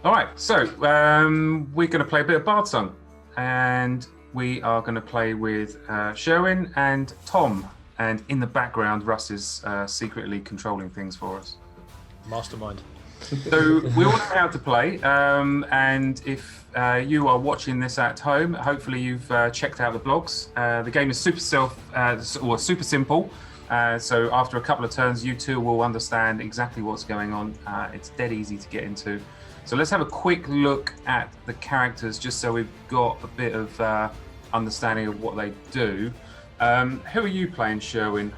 All right, so we're going to play a bit of Bardsung, and we are going to play with Sherwin and Tom, and in the background, Russ is secretly controlling things for us. Mastermind. So we all know how to play, and if you are watching this at home, hopefully you've checked out the blogs. The game is super super simple. So after a couple of turns, you two will understand exactly what's going on. It's dead easy to get into. So let's have a quick look at the characters, just so we've got a bit of understanding of what they do. Who are you playing, Sherwin?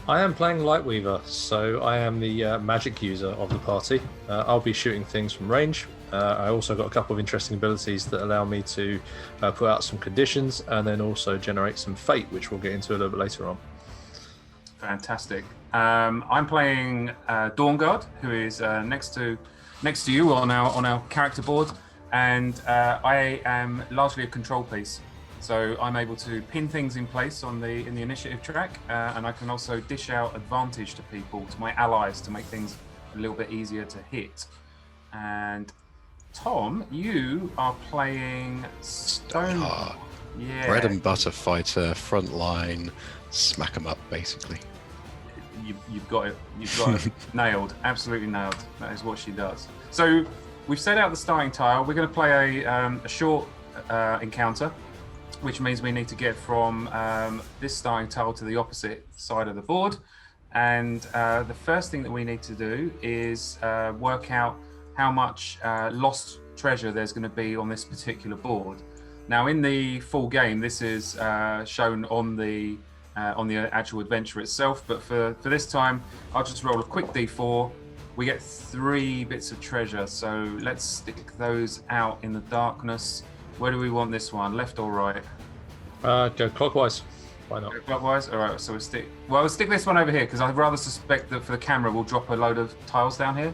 I am playing Lightweaver, so I am the magic user of the party. I'll be shooting things from range. I also got a couple of interesting abilities that allow me to put out some conditions and then also generate some fate, which we'll get into a little bit later on. Fantastic. I'm playing Dawnguard, who is next to you on our character board, and I am largely a control piece. So I'm able to pin things in place in the initiative track, and I can also dish out advantage to people, to my allies, to make things a little bit easier to hit. And Tom, you are playing Stone. Yeah. Bread and butter fighter, front line, smack 'em up, basically. You've got it. You've got it. Nailed. Absolutely nailed. That is what she does. So we've set out the starting tile. We're going to play a short encounter, which means we need to get from this starting tile to the opposite side of the board. And the first thing that we need to do is work out how much lost treasure there's going to be on this particular board. Now, in the full game, this is shown on the actual adventure itself, but for this time, I'll just roll a quick d4. We get 3 bits of treasure, so let's stick those out in the darkness. Where do we want this one, left or right? Go clockwise. Why not? Go clockwise? All right, so we'll stick this one over here, because I rather suspect that for the camera, we'll drop a load of tiles down here.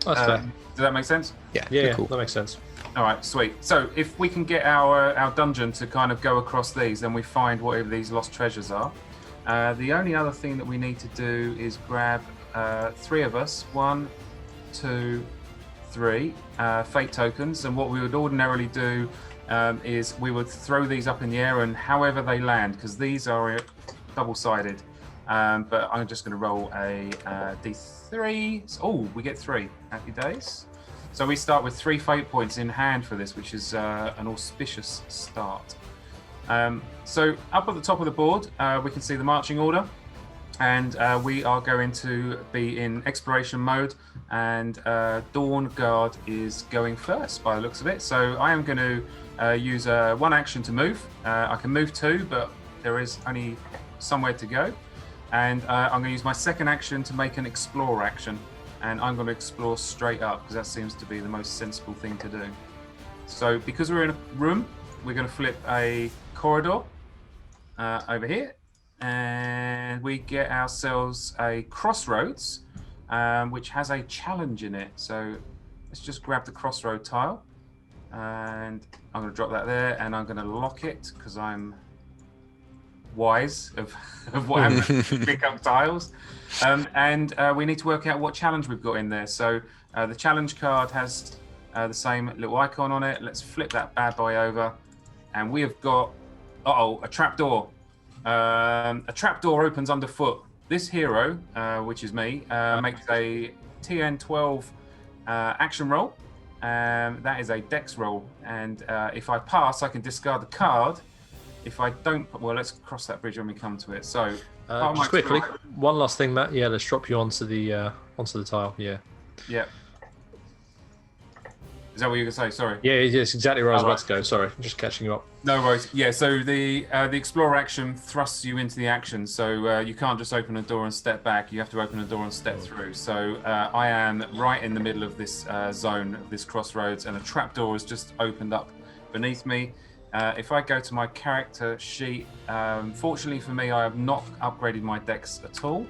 That's fair. Does that make sense? Yeah, cool. That makes sense. All right, sweet. So if we can get our dungeon to kind of go across these, then we find whatever these lost treasures are. The only other thing that we need to do is grab 3 of us. 1, 2, 3 fate tokens. And what we would ordinarily do is we would throw these up in the air, and however they land, because these are double-sided. But I'm just going to roll a d3. Oh, we get 3. Happy days. So we start with 3 fate points in hand for this, which is an auspicious start. So up at the top of the board, we can see the marching order, and we are going to be in exploration mode, and Dawnguard is going first by the looks of it. So I am going to use 1 action to move. I can move 2, but there is only somewhere to go. And I'm going to use my 2nd action to make an explore action. And I'm going to explore straight up, because that seems to be the most sensible thing to do. So because we're in a room, we're going to flip a corridor over here. And we get ourselves a crossroads, which has a challenge in it. So let's just grab the crossroad tile. And I'm going to drop that there, and I'm going to lock it, because I'm wise of what happens to pick up tiles. And we need to work out what challenge we've got in there. So the challenge card has the same little icon on it. Let's flip that bad boy over, and we have got a trapdoor. A trapdoor opens underfoot. This hero, which is me, makes a TN12 action roll. That is a dex roll, and if I pass, I can discard the card. If I don't, well, let's cross that bridge when we come to it. So, just quickly, one last thing, Matt. Yeah, let's drop you onto the tile. Yeah. Yeah. Is that what you were going to say? Sorry. Yeah, yes, exactly where I was about to go. Sorry, I'm just catching you up. No worries. Yeah, so the explorer action thrusts you into the action, so you can't just open a door and step back. You have to open a door and step through. So I am right in the middle of this zone, this crossroads, and a trapdoor has just opened up beneath me. If I go to my character sheet, fortunately for me, I have not upgraded my dex at all.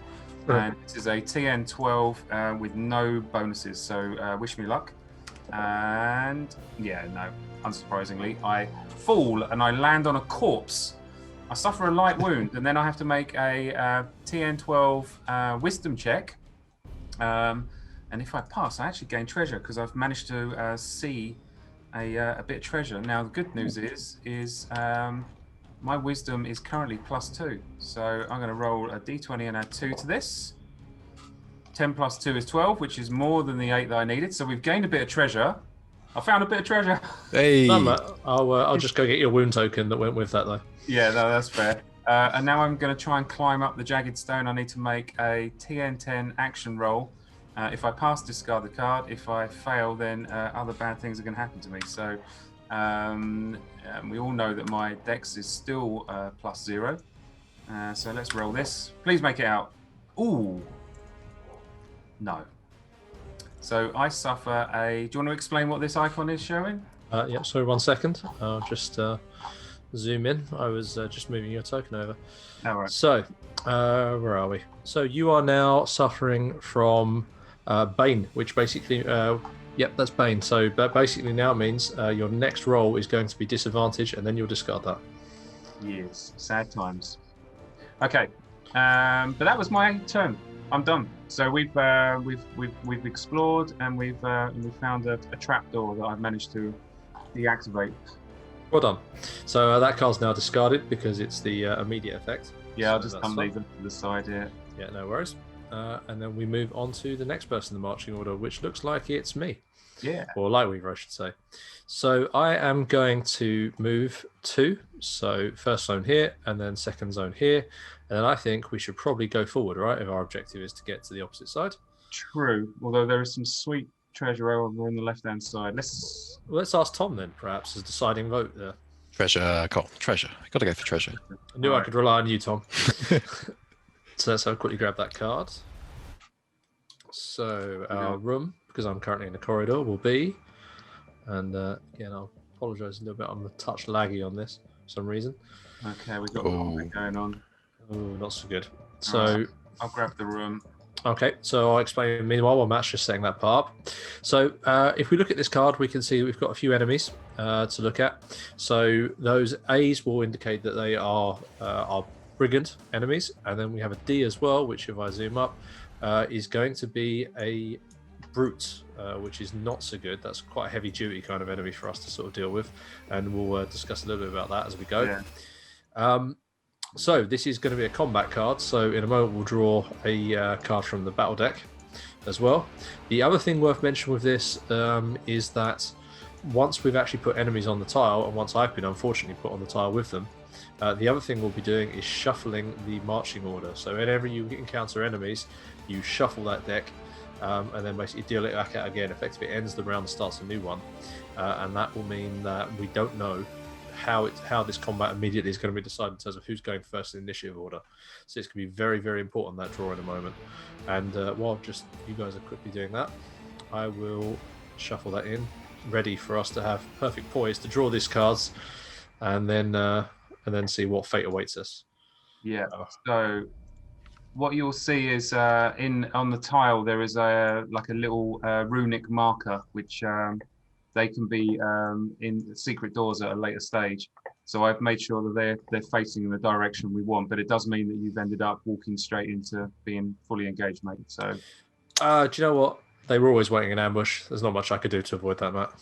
And this is a TN12 with no bonuses, so wish me luck. And yeah, no, unsurprisingly, I fall and I land on a corpse. I suffer a light wound, and then I have to make a TN12 wisdom check. And And if I pass, I actually gain treasure because I've managed to see a bit of treasure. Now the good news is my wisdom is currently +2, so I'm going to roll a d20 and add 2 to this. 10 plus 2 is 12, which is more than the 8 that I needed. So we've gained a bit of treasure. I found a bit of treasure. Hey. No, Matt, I'll just go get your wound token that went with that though. Yeah, no, that's fair. And now I'm going to try and climb up the jagged stone. I need to make a TN10 action roll. If I pass, discard the card. If I fail, then other bad things are going to happen to me. So we all know that my dex is still +0. So let's roll this. Please make it out. Ooh. No. So I suffer a... Do you want to explain what this icon is showing? Yeah, sorry, 1 second. I'll just zoom in. I was just moving your token over. All right. So, where are we? So you are now suffering from Bane, which basically... yep, that's Bane. So that basically now means your next roll is going to be disadvantaged, and then you'll discard that. Yes, sad times. Okay, but that was my turn. I'm done. So we've explored and we've found a trapdoor that I've managed to deactivate. Well done. So that card's now discarded because it's the immediate effect. Yeah, so I'll just leave them to the side here. Yeah, no worries. And then we move on to the next person in the marching order, which looks like it's me. Yeah. Or Lightweaver, I should say. So I am going to move 2. So first zone here, and then second zone here. And then I think we should probably go forward, right? If our objective is to get to the opposite side. True. Although there is some sweet treasure over on the left-hand side. Let's ask Tom then, perhaps, as a deciding vote there. Treasure, Cole. Treasure. Got to go for treasure. I knew I could rely on you, Tom. So let's quickly grab that card. So our room, because I'm currently in the corridor, will be, and again, I'll apologise a little bit. I'm a touch laggy on this for some reason. Okay, we've got a little bit going on. Oh, not so good. So I'll grab the room. Okay, so I'll explain meanwhile while Matt's just setting that part up. So if we look at this card, we can see we've got a few enemies to look at. So those A's will indicate that they are brigand enemies, and then we have a D as well, which if I zoom up, is going to be a brute, which is not so good. That's quite a heavy duty kind of enemy for us to sort of deal with, and we'll discuss a little bit about that as we go. Yeah. So this is going to be a combat card. So in a moment we'll draw a card from the battle deck as well. The other thing worth mentioning with this is that once we've actually put enemies on the tile, and once I've been unfortunately put on the tile with them, the other thing we'll be doing is shuffling the marching order. So whenever you encounter enemies, you shuffle that deck and then basically deal it back out again. Effectively ends the round and starts a new one. And that will mean that we don't know how this combat immediately is going to be decided in terms of who's going first in the initiative order. So it's going to be very, very important, that draw in a moment. And while just you guys are quickly doing that, I will shuffle that in, ready for us to have perfect poise to draw these cards and then see what fate awaits us. Yeah. So what you'll see is on the tile there is a little runic marker which they can be in secret doors at a later stage. So I've made sure that they're facing in the direction we want, but it does mean that you've ended up walking straight into being fully engaged, mate. So do you know what? They were always waiting in ambush. There's not much I could do to avoid that, Matt.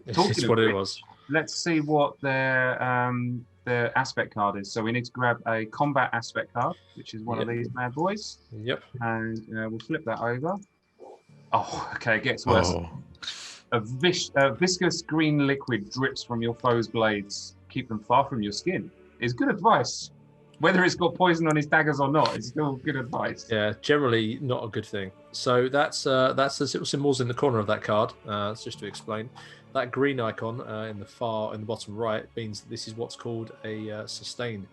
It's what it was. Let's see what their aspect card is. So we need to grab a combat aspect card, which is one of these bad boys. Yep. And we'll flip that over. Oh, okay, it gets worse. Oh. A viscous green liquid drips from your foe's blades. Keep them far from your skin. Is good advice. Whether it's got poison on his daggers or not, it's still good advice. Yeah, generally not a good thing. So that's the little symbols in the corner of that card. Just to explain, that green icon in the bottom right means that this is what's called a sustain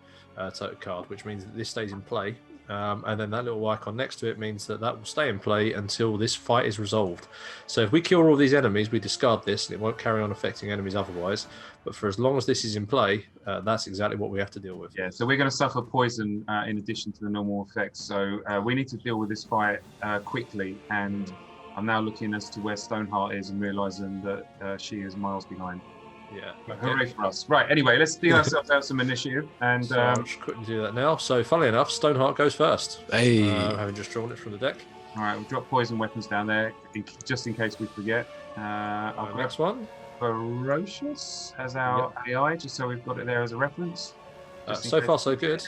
token card, which means that this stays in play. And then that little icon next to it means that will stay in play until this fight is resolved. So if we kill all these enemies, we discard this, and it won't carry on affecting enemies otherwise. But for as long as this is in play, that's exactly what we have to deal with. Yeah, so we're going to suffer poison in addition to the normal effects. So we need to deal with this fight quickly. And I'm now looking as to where Stoneheart is and realizing that she is miles behind. Yeah. Okay. Hooray for us. Right, anyway, let's deal ourselves out some initiative. And so I'll just quickly do that now. So funnily enough, Stoneheart goes first. Hey. Having just drawn it from the deck. All right, we'll drop poison weapons down there just in case we forget. I'll grab Next one. Ferocious as our AI, just so we've got it there as a reference. So far, so good.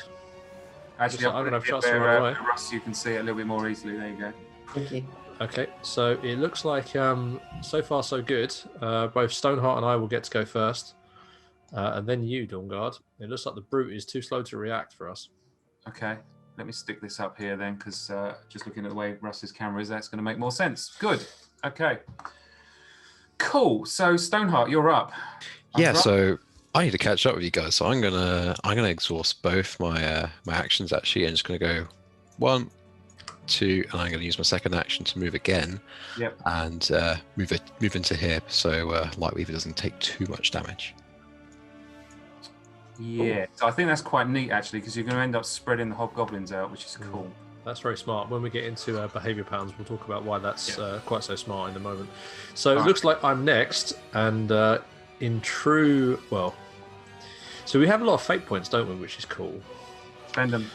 Actually, I'm going to have chance to where, run away. Russ, you can see it a little bit more easily. There you go. Thank you. Okay, so it looks like so far, so good. Both Stoneheart and I will get to go first. And then you, Dawnguard. It looks like the brute is too slow to react for us. Okay, let me stick this up here then, because just looking at the way Russ's camera is, that's going to make more sense. Good. Okay. Cool. So Stoneheart, you're up. Yeah, so I need to catch up with you guys. So I'm gonna exhaust both my my actions actually, and just gonna go 1, 2, and I'm gonna use my second action to move again. Yep. And move into here, so Lightweaver doesn't take too much damage. Yeah, so I think that's quite neat actually, because you're going to end up spreading the hobgoblins out, which is cool. That's very smart. When we get into behavior patterns, we'll talk about why that's quite so smart in a moment. So it looks like I'm next, and in true, well, so we have a lot of fate points, don't we? Which is cool. Spend them.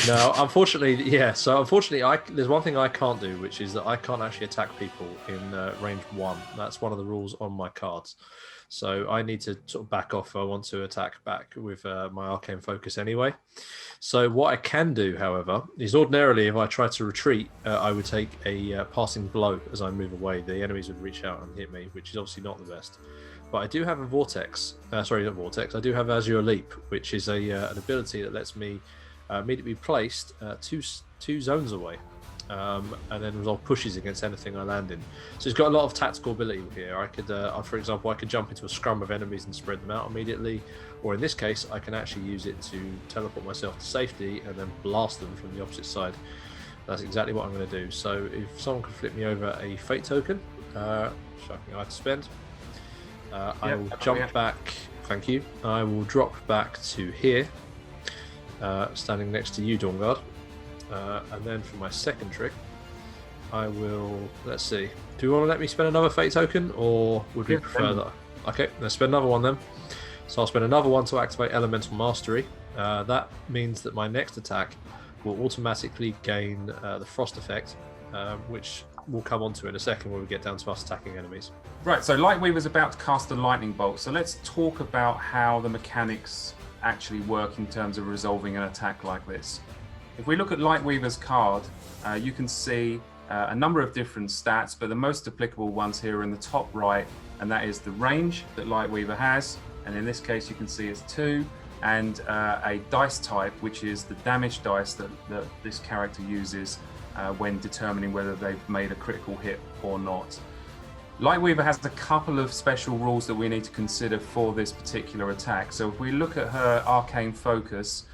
No, unfortunately, yeah. So unfortunately, there's one thing I can't do, which is that I can't actually attack people in range 1. That's one of the rules on my cards. So I need to sort of back off if I want to attack back with my arcane focus anyway. So what I can do, however, is ordinarily if I try to retreat, I would take a passing blow as I move away. The enemies would reach out and hit me, which is obviously not the best. But I do have a vortex. Sorry, not vortex. I do have Azure Leap, which is an ability that lets me immediately be placed two zones away. And then resolve pushes against anything I land in. So it's got a lot of tactical ability here. I could, for example, I could jump into a scrum of enemies and spread them out immediately, or in this case, I can actually use it to teleport myself to safety and then blast them from the opposite side. That's exactly what I'm going to do. So if someone could flip me over a fate token, shocking I have to spend, I will jump back. Thank you. I will drop back to here, standing next to you, Dawnguard. And then for my second trick, I will, let's see, do you want to let me spend another fate token, or would we prefer that? Okay, let's spend another one then. So I'll spend another one to activate Elemental Mastery. That means that my next attack will automatically gain the Frost effect, which we'll come on to in a second when we get down to us attacking enemies. Right, so Lightweaver's about to cast a lightning bolt. So let's talk about how the mechanics actually work in terms of resolving an attack like this. If we look at Lightweaver's card, you can see a number of different stats, but the most applicable ones here are in the top right, and that is the range that Lightweaver has, and in this case you can see it's 2, and a dice type, which is the damage dice that this character uses when determining whether they've made a critical hit or not. Lightweaver has a couple of special rules that we need to consider for this particular attack. So if we look at her arcane focus,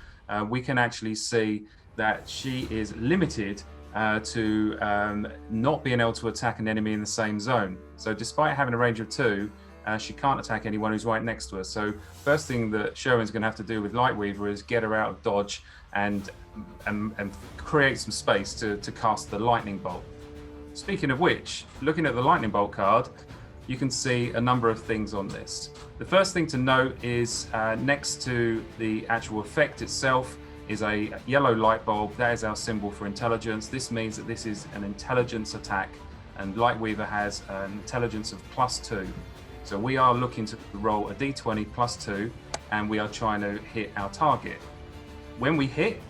we can actually see that she is limited to not being able to attack an enemy in the same zone. So despite having a range of 2, she can't attack anyone who's right next to her. So first thing that Sherwin's going to have to do with Lightweaver is get her out of dodge and create some space to cast the lightning bolt. Speaking of which, looking at the lightning bolt card, you can see a number of things on this. The first thing to note is next to the actual effect itself is a yellow light bulb. That is our symbol for intelligence. This means that this is an intelligence attack, and Lightweaver has an intelligence of +2. So we are looking to roll a d20 +2, and we are trying to hit our target. When we hit,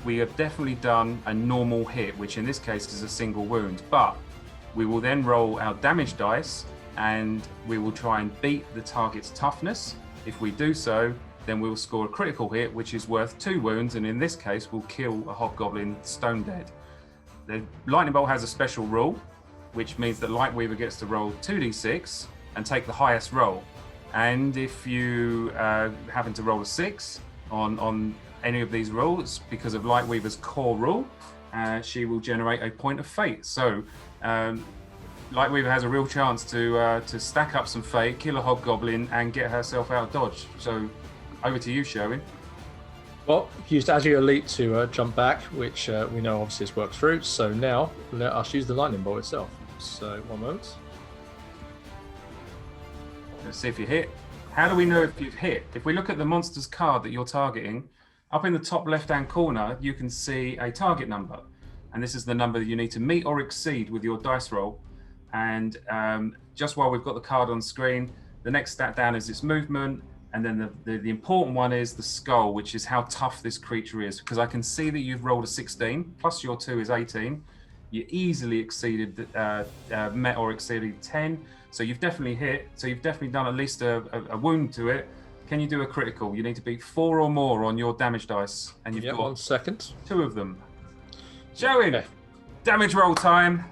we have definitely done a normal hit, which in this case is a single wound, but we will then roll our damage dice and we will try and beat the target's toughness. If we do so, then we'll score a critical hit, which is worth 2 wounds, and in this case, we'll kill a hobgoblin stone dead. The lightning bolt has a special rule, which means that Lightweaver gets to roll 2d6 and take the highest roll. And if you happen to roll a 6 on any of these rolls, because of Lightweaver's core rule, she will generate a point of fate. So Lightweaver has a real chance to stack up some fate, kill a hobgoblin, and get herself out of dodge. So over to you, Sherwin. Well, used Azure Leap to jump back, which we know obviously has worked through. So now let us use the lightning bolt itself. So 1 moment. Let's see if you hit. How do we know if you've hit? If we look at the monster's card that you're targeting, up in the top left-hand corner, you can see a target number. and this is the number that you need to meet or exceed with your dice roll. And just while we've got the card on screen, the next stat down is its movement, and then the important one is the skull, which is how tough this creature is. Because I can see that you've rolled a 16, plus your 2 is 18. You easily exceeded, met or exceeded 10. So you've definitely hit. So you've definitely done at least a wound to it. Can you do a critical? You need to beat 4 or more on your damage dice, and you've got 1 second. 2 of them. Showing Okay. damage roll time.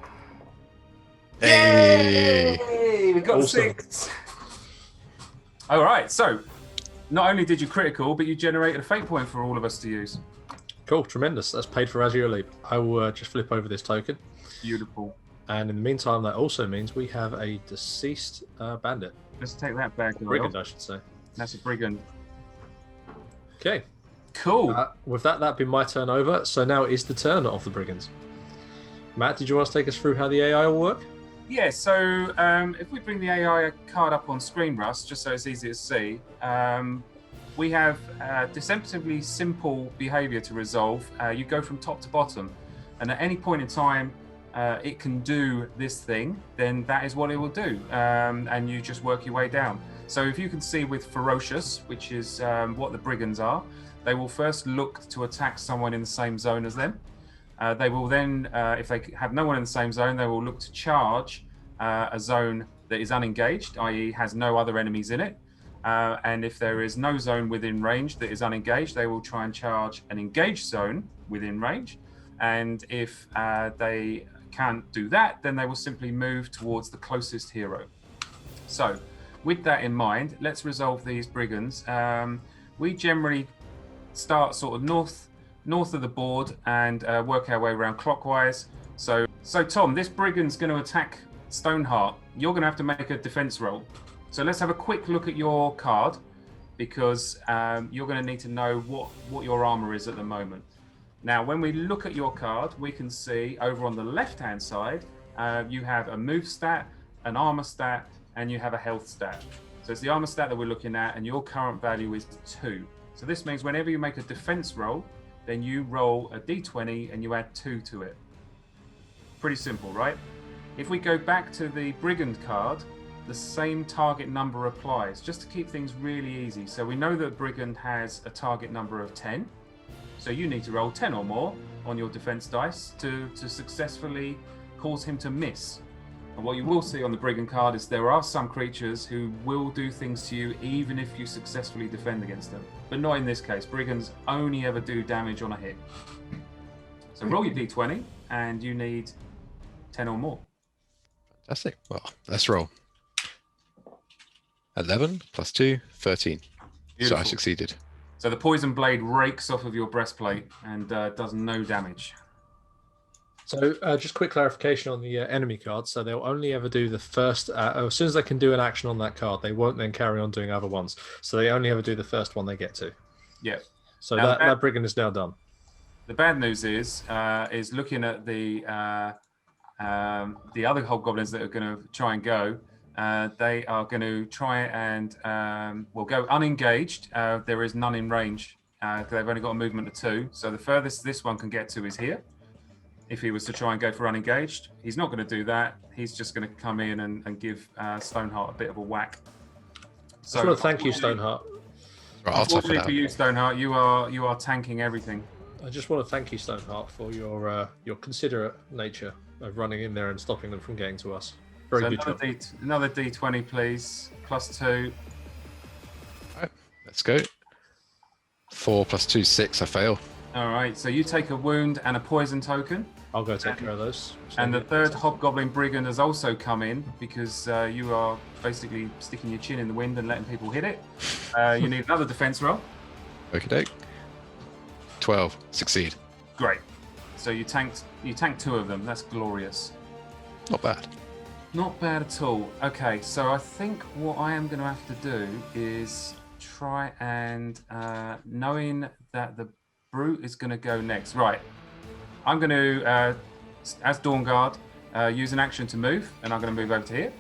Hey! Yay! We got Awesome. 6. All right. So not only did you critical, but you generated a fate point for all of us to use. Cool, tremendous. That's paid for as you leap. I will just flip over this token. Beautiful. And in the meantime, that also means we have a deceased bandit. Let's take that back. Brigand, I should say. That's a brigand. Okay. Cool. With that, that'd be my turn over. So now is the turn of the brigands. Matt, did you want to take us through how the AI will work? Yeah, so if we bring the AI card up on screen, Russ, just so it's easy to see, we have deceptively simple behavior to resolve. You go from top to bottom, and at any point in time, it can do this thing, then that is what it will do, and you just work your way down. So if you can see with ferocious, which is what the brigands are, they will first look to attack someone in the same zone as them. They will then, if they have no one in the same zone, they will look to charge a zone that is unengaged, i.e. has no other enemies in it. And if there is no zone within range that is unengaged, they will try and charge an engaged zone within range. And if they can't do that, then they will simply move towards the closest hero. So with that in mind, let's resolve these brigands. We generally start sort of north of the board and work our way around clockwise. So Tom, this brigand's going to attack Stoneheart. You're going to have to make a defense roll. So let's have a quick look at your card, because you're going to need to know what your armor is at the moment. Now, when we look at your card, we can see over on the left-hand side, you have a move stat, an armor stat, and you have a health stat. So it's the armor stat that we're looking at, and your current value is 2. So this means whenever you make a defense roll, then you roll a d20 and you add 2 to it. Pretty simple, right? If we go back to the brigand card, the same target number applies, just to keep things really easy. So we know that brigand has a target number of 10. So you need to roll 10 or more on your defense dice to successfully cause him to miss. And what you will see on the brigand card is there are some creatures who will do things to you even if you successfully defend against them. But not in this case. Brigands only ever do damage on a hit. So roll your d20 and you need 10 or more. Fantastic. Well, let's roll. 11 plus 2, 13. Beautiful. So I succeeded. So the poison blade rakes off of your breastplate and does no damage. So just quick clarification on the enemy card. So they'll only ever do the first, as soon as they can do an action on that card, they won't then carry on doing other ones. So they only ever do the first one they get to. Yeah. So Now, that brigand is now done. The bad news is looking at the other hobgoblins that are going to try and go. They are going to try and will go unengaged. There is none in range. They've only got a movement of 2. So the furthest this one can get to is here. If he was to try and go for unengaged, he's not going to do that. He's just going to come in and give Stoneheart a bit of a whack. So I just want to thank you, Stoneheart. Right, I'll tough it Unfortunately out. for you, Stoneheart, you are tanking everything. I just want to thank you, Stoneheart, for your considerate nature of running in there and stopping them from getting to us. Very So good job. another D20, please. Plus 2. Right, let's go. 4 plus 2, 6. I fail. All right. So you take a wound and a poison token. I'll go take care of those. And the third hobgoblin brigand has also come in because you are basically sticking your chin in the wind and letting people hit it. You need another defense roll. Okie doke. 12. Succeed. Great. So you tanked 2 of them. That's glorious. Not bad. Not bad at all. Okay, so I think what I am going to have to do is try and, knowing that the brute is going to go next. Right. I'm going to, as Dawn Guard, use an action to move, and I'm going to move over to here.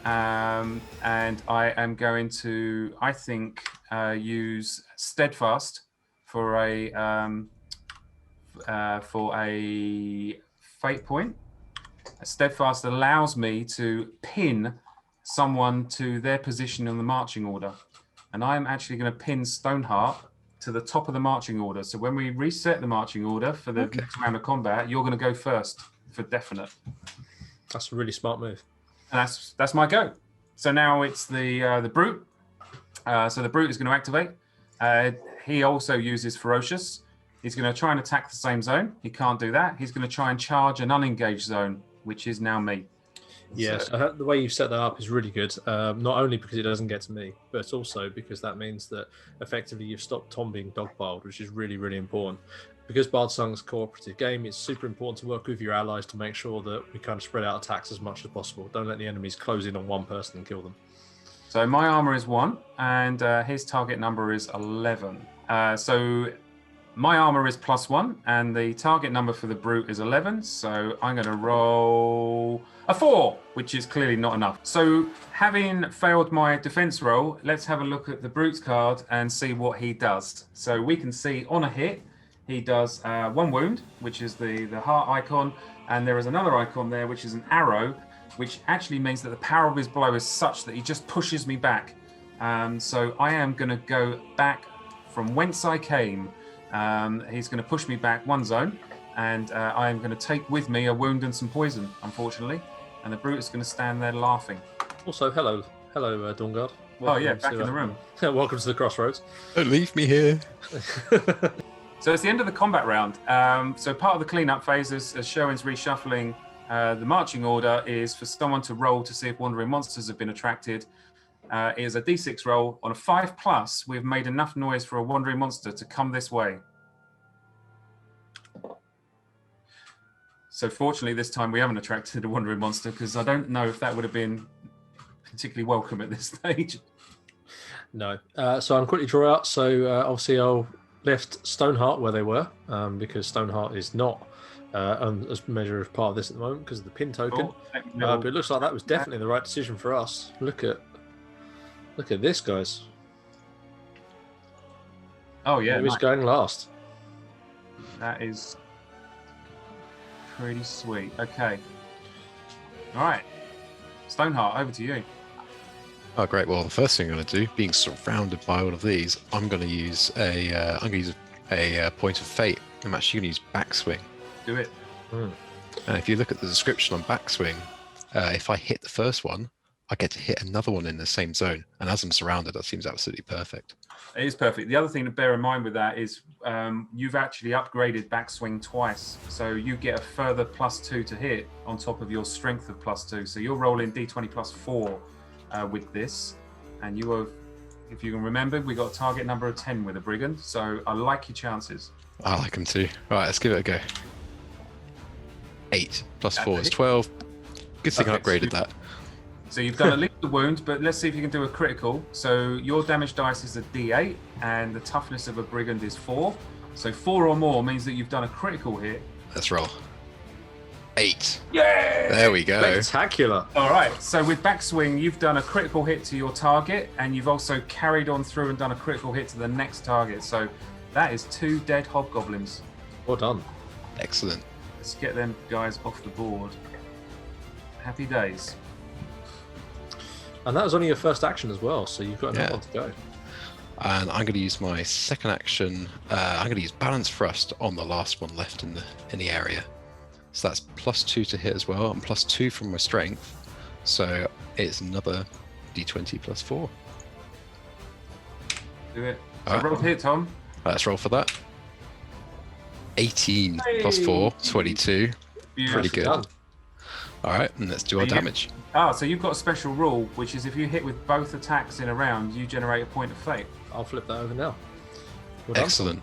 And I am going to, I think, use Steadfast for a for a fate point. A steadfast allows me to pin someone to their position in the marching order. And I'm actually going to pin Stoneheart to the top of the marching order. So when we reset the marching order for the next round of combat, you're going to go first for definite. That's a really smart move. And that's my go. So now it's the brute. So the brute is going to activate. He also uses ferocious. He's going to try and attack the same zone. He can't do that. He's going to try and charge an unengaged zone, which is now me. Yes, so the way you've set that up is really good. Not only because it doesn't get to me, but also because that means that effectively you've stopped Tom being dogpiled, which is really, really important. Because Bardsung's a cooperative game, it's super important to work with your allies to make sure that we kind of spread out attacks as much as possible. Don't let the enemies close in on one person and kill them. So my armor is 1, and his target number is 11. So my armor is +1, and the target number for the brute is 11. So I'm going to roll a 4, which is clearly not enough. So having failed my defense roll, let's have a look at the brute's card and see what he does. So we can see on a hit, he does 1 wound, which is the heart icon, and there is another icon there, which is an arrow, which actually means that the power of his blow is such that he just pushes me back. So I am going to go back from whence I came. He's going to push me back 1 zone, and I am going to take with me a wound and some poison, unfortunately. And the brute is going to stand there laughing. Also, hello, Dawnguard. Back in the room. Welcome to the Crossroads. Don't leave me here. So it's the end of the combat round. So part of the cleanup phase, as Sherwin's reshuffling the marching order, is for someone to roll to see if wandering monsters have been attracted. It is a d6 roll. On a 5+, we've made enough noise for a wandering monster to come this way. So fortunately, this time we haven't attracted a wandering monster, because I don't know if that would have been particularly welcome at this stage. No. So I'm quickly draw out. So obviously I'll left Stoneheart where they were, because Stoneheart is not as measure of part of this at the moment because of the pin token. But it looks like that was definitely the right decision for us. Look at this, guys. Oh yeah, who's going last? That is pretty sweet. Okay. All right, Stoneheart, over to you. Oh, great. Well, the first thing I'm going to do, being surrounded by all of these, I'm going to use a point of fate. I'm actually going to use backswing. Do it. And if you look at the description on backswing, if I hit the first one, I get to hit another one in the same zone. And as I'm surrounded, that seems absolutely perfect. It is perfect. The other thing to bear in mind with that is you've actually upgraded backswing twice. So you get a further +2 to hit on top of your strength of +2. So you're rolling d20 +4 with this. And you have, if you can remember, we got a target number of 10 with a brigand. So I like your chances. I like them too. All right, let's give it a go. 8 + 4 is 12. Good thing I upgraded that. So you've done at least a wound, but let's see if you can do a critical. So your damage dice is a d8, and the toughness of a brigand is 4. So 4 or more means that you've done a critical hit. Let's roll. 8. Yeah! There we go. Spectacular. All right, so with backswing, you've done a critical hit to your target, and you've also carried on through and done a critical hit to the next target. So that is 2 dead hobgoblins. Well done. Excellent. Let's get them guys off the board. Happy days. And that was only your first action as well, so you've got another one to go. And I'm going to use my second action. I'm going to use Balance Thrust on the last one left in the area. So that's +2 to hit as well, and +2 from my strength. So it's another d20 +4. Do it. So roll hit, Tom. Let's roll for that. 18 +4, 22. Beautiful. Pretty good. Done. All right, and let's do our damage. So you've got a special rule, which is if you hit with both attacks in a round, you generate a point of fate. I'll flip that over now. Well done. Excellent.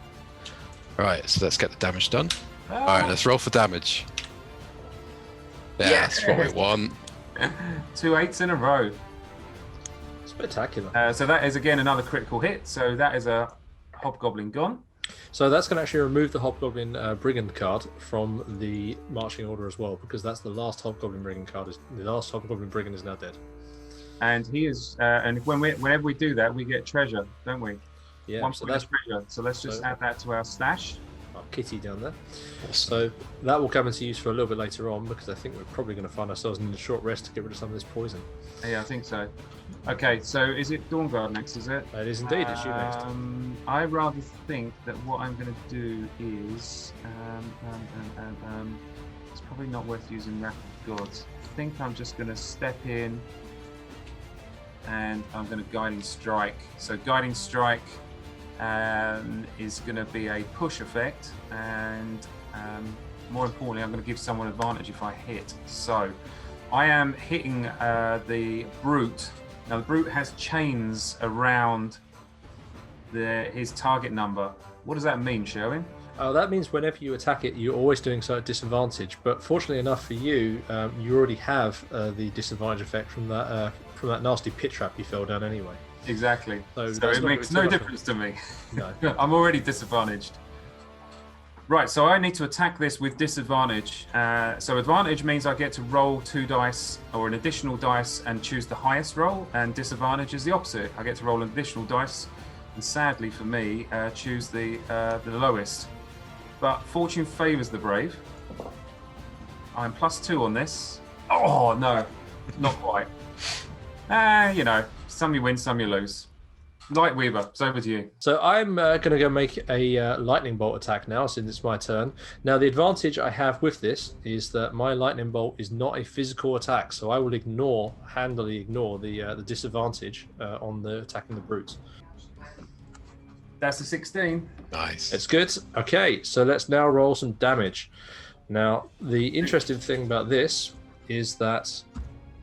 All right, so let's get the damage done. All right, let's roll for damage. Yeah, that's what we want. 2 8s in a row. Spectacular. So that is again another critical hit. So that is a hobgoblin gone. So that's going to actually remove the Hobgoblin Brigand card from the marching order as well, because that's the last Hobgoblin Brigand card. The last Hobgoblin Brigand is now dead. And he is, and whenever we do that, we get treasure, don't we? Yeah. One point of treasure. So let's just add that to our stash. our kitty down there. Awesome. So that will come into use for a little bit later on, because I think we're probably going to find ourselves in a short rest to get rid of some of this poison. Yeah, I think so. Okay, so is it Dawnguard next, is it? It is indeed. It's you next. I rather think that what I'm going to do is... it's probably not worth using Wrath of Gods. I think I'm just going to step in and I'm going to Guiding Strike. So Guiding Strike is going to be a push effect, and more importantly, I'm going to give someone advantage if I hit. So I am hitting the Brute. Now the Brute has chains around his target number. What does that mean, Sherwin? That means whenever you attack it, you're always doing so at disadvantage. But fortunately enough for you, you already have the disadvantage effect from that nasty pit trap you fell down anyway. Exactly. So that's it not makes really no too difference to me. No. I'm already disadvantaged. Right, so I need to attack this with disadvantage. So advantage means I get to roll 2 dice or an additional dice and choose the highest roll, and disadvantage is the opposite. I get to roll an additional dice and sadly for me, choose the lowest. But fortune favours the brave. I'm +2 on this. Oh, no, not quite. You know, some you win, some you lose. Lightweaver, it's over to you. So I'm going to go make a lightning bolt attack now, since it's my turn. Now the advantage I have with this is that my lightning bolt is not a physical attack, so I will handily ignore the disadvantage on the attacking the brutes. That's a 16. Nice. It's good. Okay, so let's now roll some damage. Now the interesting thing about this is that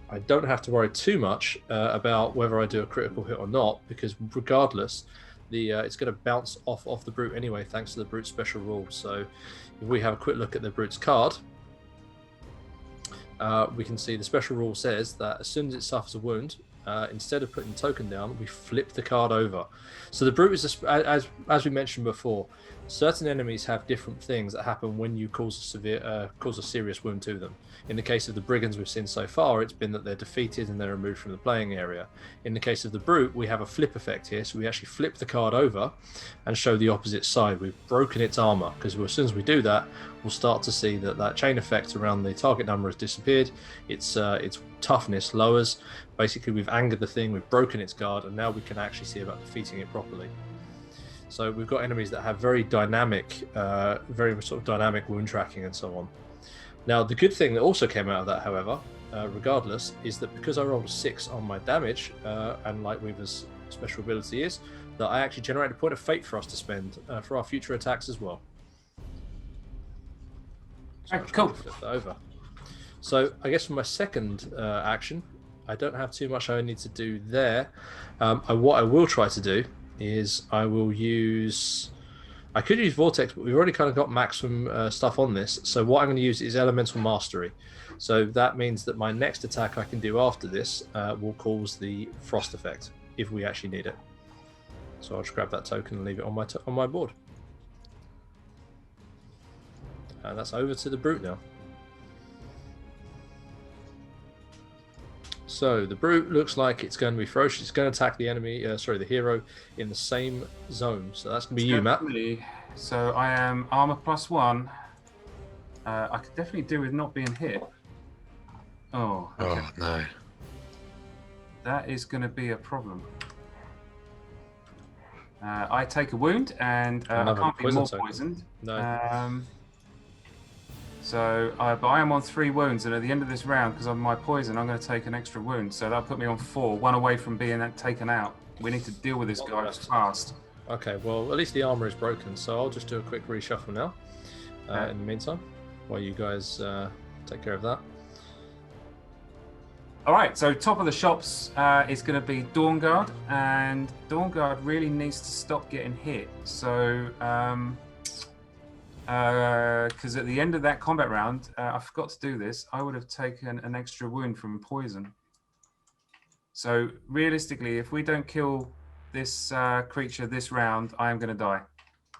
I don't have to worry too much about whether I do a critical hit or not, because regardless, it's going to bounce off the brute anyway, thanks to the brute's special rule. So if we have a quick look at the brute's card, we can see the special rule says that as soon as it suffers a wound, instead of putting the token down, we flip the card over. So the brute is, as we mentioned before, certain enemies have different things that happen when you cause a serious wound to them. In the case of the brigands we've seen so far, it's been that they're defeated and they're removed from the playing area. In the case of the brute, we have a flip effect here, so we actually flip the card over and show the opposite side. We've broken its armor, because as soon as we do that, we'll start to see that chain effect around the target number has disappeared. Its toughness lowers. Basically, we've angered the thing, we've broken its guard, and now we can actually see about defeating it properly. So we've got enemies that have very dynamic wound tracking and so on. Now, the good thing that also came out of that, however, regardless, is that because I rolled a 6 on my damage, and Lightweaver's special ability is, that I actually generated a point of fate for us to spend for our future attacks as well. So Cool. flip that over. So I guess for my second action, I don't have too much I need to do there. What I will try to do is I could use Vortex, but we've already kind of got maximum stuff on this. So what I'm going to use is Elemental Mastery. So that means that my next attack I can do after this will cause the Frost effect, if we actually need it. So I'll just grab that token and leave it on my board. And that's over to the brute now. So the brute looks like it's going to be ferocious. It's going to attack the enemy, the hero, in the same zone. So that's going to be you, Matt. So I am armor +1. I could definitely do with not being hit. Oh, okay. Oh, no. That is going to be a problem. I take a wound, and I can't be more poisoned. No. But I am on 3 wounds, and at the end of this round, because of my poison, I'm going to take an extra wound. So that'll put me on 4, 1 away from being taken out. We need to deal with this guy fast. Okay, well, at least the armor is broken, so I'll just do a quick reshuffle now. In the meantime, while you guys take care of that. All right, so top of the shops is going to be Dawnguard, and Dawnguard really needs to stop getting hit. So, because at the end of that combat round, I forgot to do this, I would have taken an extra wound from poison. So realistically, if we don't kill this creature this round, I am going to die.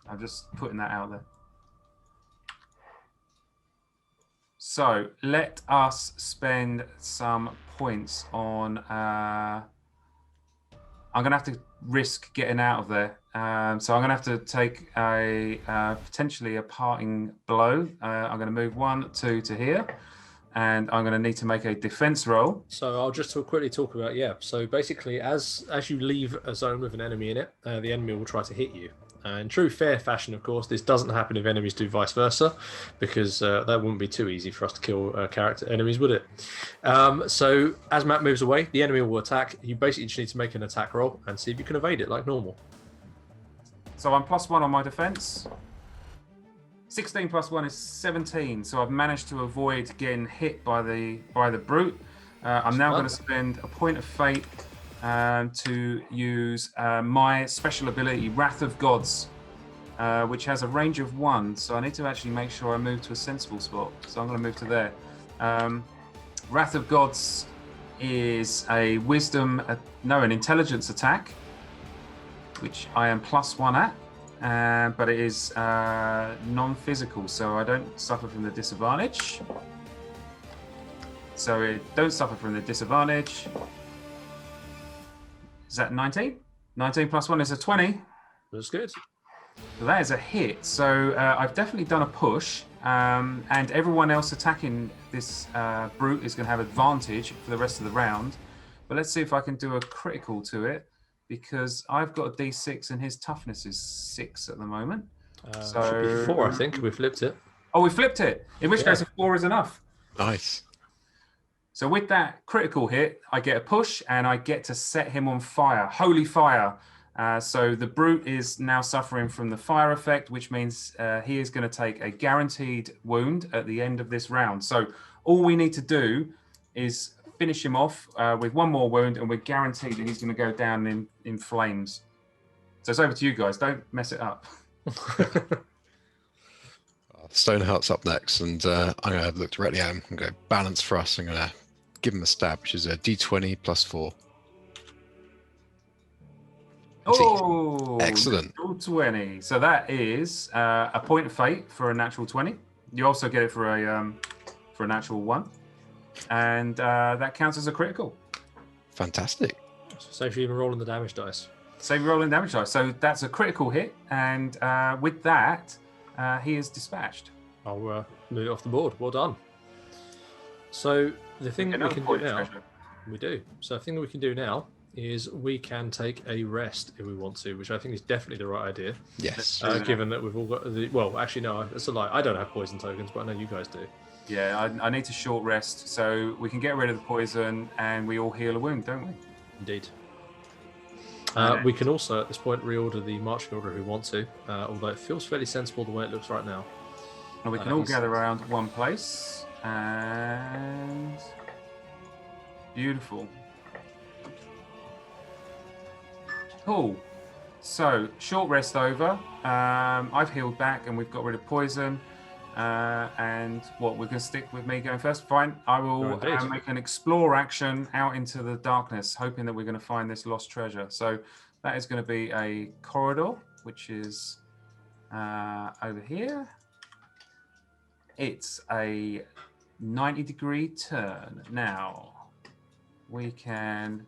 I'm just putting that out there. So let us spend some points on... I'm I'm going to have to risk getting out of there. So I'm going to have to take a potentially a parting blow. I'm going to move 1, 2 to here. And I'm going to need to make a defense roll. So I'll just quickly talk about, so basically as you leave a zone with an enemy in it, the enemy will try to hit you. In true fair fashion, of course, this doesn't happen if enemies do vice versa, because that wouldn't be too easy for us to kill character enemies, would it? So as Matt moves away, the enemy will attack. You basically just need to make an attack roll and see if you can evade it like normal. So I'm +1 on my defense. 16 + 1 is 17. So I've managed to avoid getting hit by the brute. I'm now going to spend a point of fate to use my special ability, Wrath of Gods, which has a range of 1. So I need to actually make sure I move to a sensible spot. So I'm going to move to there. Wrath of Gods is a an intelligence attack, which I am +1 at. But it is non-physical, so I don't suffer from the disadvantage. So it don't suffer from the disadvantage. Is that 19? 19 + 1 is a 20. That's good. So that is a hit. So I've definitely done a push, and everyone else attacking this brute is going to have advantage for the rest of the round. But let's see if I can do a critical to it, because I've got a D6 and his toughness is 6 at the moment. So should be 4, I think. We flipped it. Oh, we flipped it. In which case, a 4 is enough. Nice. So with that critical hit, I get a push and I get to set him on fire. Holy fire. So the brute is now suffering from the fire effect, which means he is going to take a guaranteed wound at the end of this round. So all we need to do is finish him off with 1 more wound, and we're guaranteed that he's going to go down in flames. So it's over to you guys. Don't mess it up. Stoneheart's up next, and I'm going to look directly at him and go, balance for us. I'm going to give him a stab, which is a D20 + 4. Oh, excellent. 20. So that is a point of fate for a natural 20. You also get it for a natural 1. And that counts as a critical. Fantastic. So if you're even rolling the damage dice. Save your rolling damage dice. So that's a critical hit, and with that, he is dispatched. I'll move it off the board. Well done. So the thing that we can do now, we do. So the thing that we can do now is we can take a rest if we want to, which I think is definitely the right idea. Yes. Given that we've all got the actually no, that's a lie. I don't have poison tokens, but I know you guys do. Yeah, I need to short rest, so we can get rid of the poison, and we all heal a wound, don't we? Indeed. We can also, at this point, reorder the marching order if we want to, although it feels fairly sensible the way it looks right now. And we can all gather around one place, and beautiful. Cool. So, short rest over. I've healed back, and we've got rid of poison. And what, we're going to stick with me going first? Fine. I will make an explore action out into the darkness, hoping that we're going to find this lost treasure. So that is going to be a corridor, which is over here. It's a 90-degree turn. Now, we can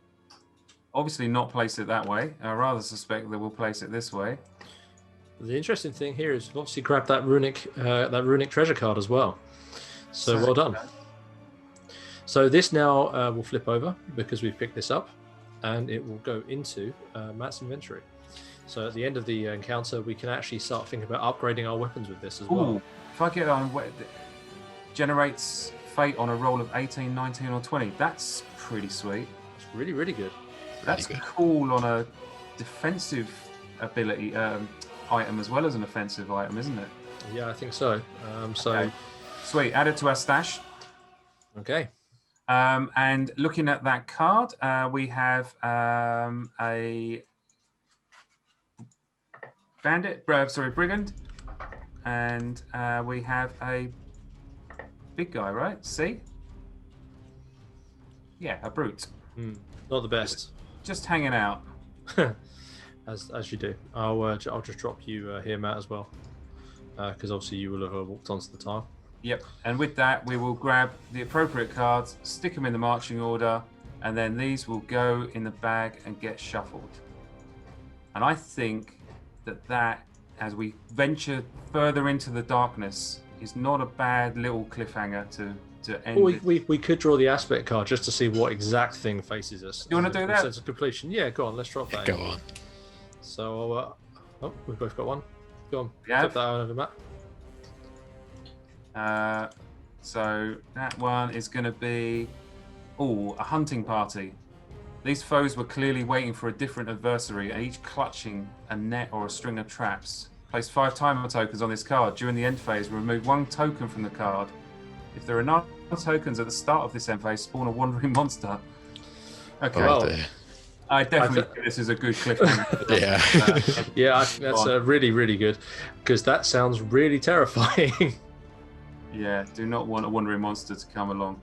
obviously not place it that way. I rather suspect that we'll place it this way. The interesting thing here is we've obviously grabbed that runic treasure card as well. So well done. So this now will flip over because we've picked this up, and it will go into Matt's inventory. So at the end of the encounter, we can actually start thinking about upgrading our weapons with this as well. If I get on, generates fate on a roll of 18, 19, or 20. That's pretty sweet. It's really, really good. That's cool on a defensive ability item as well as an offensive item, isn't it? Yeah, I think so. Okay. Sweet. Add it to our stash. Okay. And looking at that card, we have a brigand, and we have a big guy, right? See? Yeah, a brute. Not the best. Just hanging out. As you do. I'll just drop you here, Matt, as well, because obviously you will have walked onto the tile. Yep. And with that, we will grab the appropriate cards, stick them in the marching order, and then these will go in the bag and get shuffled. And I think that as we venture further into the darkness, is not a bad little cliffhanger to end. Well, we could draw the aspect card just to see what exact thing faces us. Do you want to do that? Sense of completion. Yeah, go on. Let's drop that. Go on. So, oh, we've both got one. Go on. Yeah. Flip that over, Matt. So that one is going to be, a hunting party. These foes were clearly waiting for a different adversary, and each clutching a net or a string of traps. Place 5 timer tokens on this card. During the end phase, remove 1 token from the card. If there are none tokens at the start of this end phase, spawn a wandering monster. Okay. Oh, Well, dear. I definitely think this is a good cliffhanger. Yeah. Yeah, I think that's really, really good because that sounds really terrifying. Yeah, do not want a wandering monster to come along.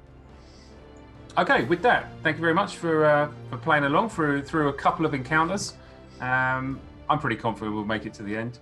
Okay, with that, thank you very much for playing along through a couple of encounters. I'm pretty confident we'll make it to the end.